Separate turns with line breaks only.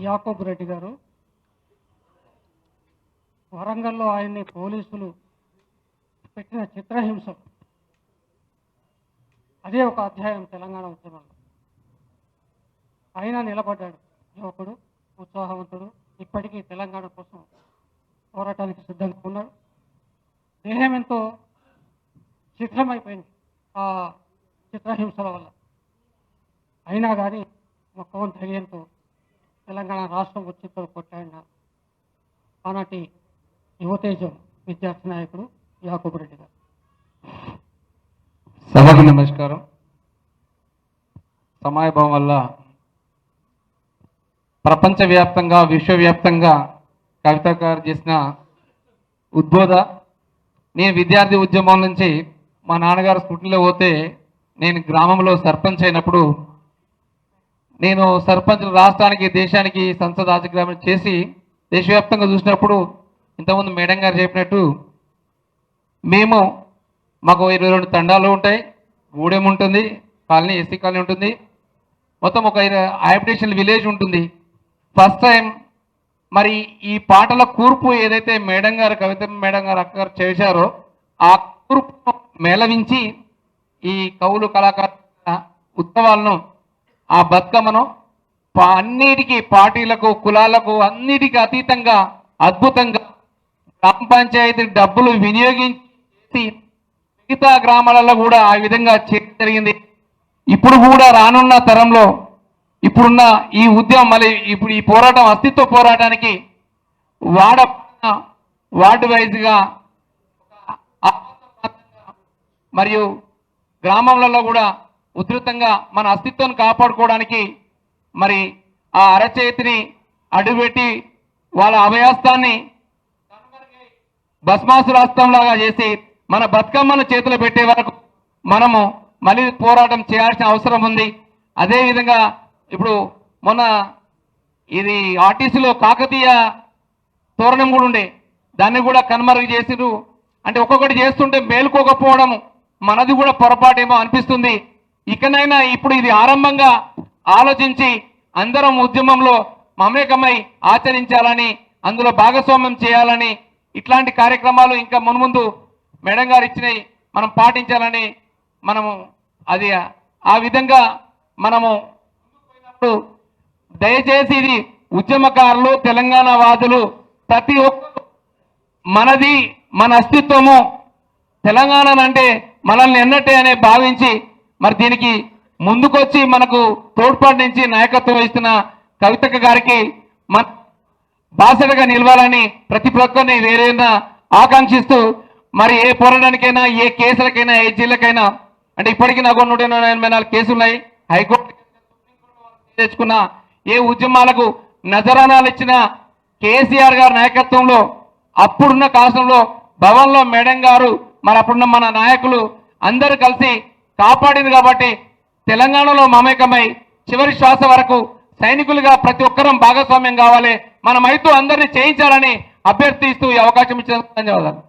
యాకూబ్ రెడ్డి గారు వరంగల్లో ఆయన్ని పోలీసులు పెట్టిన చిత్రహింస, అదే ఒక అధ్యాయం తెలంగాణ ఉద్యమంలో. ఆయన నిలబడ్డాడు, యువకుడు, ఉత్సాహవంతుడు, ఇప్పటికీ తెలంగాణ కోసం పోరాటానికి సిద్ధంగా ఉన్నాడు. దేహం ఎంతో శిథిలమైపోయింది ఆ చిత్రహింసల వల్ల. అయినా కానీ మొక్కవం ధైర్యంతో తెలంగాణ రాష్ట్రం వచ్చితో కొట్టాడిన ఆనాటి యువతేజం విద్యార్థి నాయకుడు యాకూబ్ రెడ్డి గారు.
సభకు నమస్కారం. సమయభావం వల్ల ప్రపంచవ్యాప్తంగా విశ్వవ్యాప్తంగా కవితాకారు చేసిన ఉద్బోధ, నేను విద్యార్థి ఉద్యమం నుంచి మా నాన్నగారు స్కూటీలో పోతే నేను గ్రామంలో సర్పంచ్ అయినప్పుడు, నేను సర్పంచ్ రాష్ట్రానికి దేశానికి సంసద ఆచగ్రామం చేసి దేశవ్యాప్తంగా చూసినప్పుడు ఇంతకుముందు మేడం గారు చెప్పినట్టు మాకు 22 తండాలు ఉంటాయి, గూడెం ఉంటుంది, కాలనీ ఎస్సీ కాలనీ ఉంటుంది, మొత్తం ఒక హ్యాబిటేషన్ విలేజ్ ఉంటుంది. ఫస్ట్ టైం మరి ఈ పాటల కూర్పు ఏదైతే మేడం గారు కవిత మేడం గారు అక్కగారు చేశారో ఆ కూర్పు మేళవించి ఈ కవులు కళాకారుల ఉత్సవాలను, ఆ బతుకమ్మను అన్నిటికీ పార్టీలకు కులాలకు అన్నిటికీ అతీతంగా అద్భుతంగా గ్రామ పంచాయతీ డబ్బులు వినియోగించి మిగతా గ్రామాలలో కూడా ఆ విధంగా చేయడం జరిగింది. ఇప్పుడు కూడా రానున్న తరంలో ఇప్పుడున్న ఈ ఉద్యమం మళ్ళీ ఇప్పుడు ఈ పోరాటం అస్తిత్వ పోరాటానికి వార్డు వైజ్గా మరియు గ్రామంలో కూడా ఉధృతంగా మన అస్తిత్వాన్ని కాపాడుకోవడానికి మరి ఆ అరచేతిని అడ్డుపెట్టి వాళ్ళ అభయాస్తాన్ని భస్మాసురాస్త్రంలాగా చేసి మన బతుకమ్మను చేతులు పెట్టే వరకు మనము మళ్ళీ పోరాటం చేయాల్సిన అవసరం ఉంది. అదేవిధంగా ఇప్పుడు మొన్న ఇది ఆర్టీసీలో కాకతీయ తోరణం కూడా ఉండే, దాన్ని కూడా కనుమరుగు చేసిరు. అంటే ఒక్కొక్కటి చేస్తుంటే మేలుకోకపోవడం మనది కూడా పొరపాటేమో అనిపిస్తుంది. ఇకనైనా ఇప్పుడు ఇది ఆరంభంగా ఆలోచించి అందరం ఉద్యమంలో మమేకమై ఆచరించాలని, అందులో భాగస్వామ్యం చేయాలని, ఇట్లాంటి కార్యక్రమాలు ఇంకా మున్ముందు మేడం గారు ఇచ్చినవి మనం పాటించాలని, మనము అది ఆ విధంగా మనము దయచేసి ఇది ఉద్యమకారులు, తెలంగాణ వాదులు ప్రతి ఒక్కరు మనది మన అస్తిత్వము తెలంగాణ అంటే మనల్ని ఎన్నట్టే అనే భావించి మరి దీనికి ముందుకొచ్చి మనకు తోడ్పాటు నుంచి నాయకత్వం వహిస్తున్న కవితక్క గారికి మన బాసటగా నిలవాలని ప్రతి ఒక్కరిని వేరేనా ఆకాంక్షిస్తూ, మరి ఏ పోరాటానికైనా, ఏ కేసులకైనా, ఏ జిల్లాకైనా, అంటే ఇప్పటికీ నాకు 184 కేసులు ఉన్నాయి. హైకోర్టు తెచ్చుకున్న ఏ ఉద్యమాలకు నజరానాలు ఇచ్చిన కేసీఆర్ గారి నాయకత్వంలో అప్పుడున్న కాలంలో భవన్లో మేడం గారు మరి అప్పుడున్న మన నాయకులు అందరూ కలిసి కాపాడింది. కాబట్టి తెలంగాణలో మమేకమై చివరి శ్వాస వరకు సైనికులుగా ప్రతి ఒక్కరం భాగస్వామ్యం కావాలి, మనమైతే అందరినీ చేయించాలని అభ్యర్థిస్తూ ఈ అవకాశం ఇచ్చిన ధన్యవాదాలు.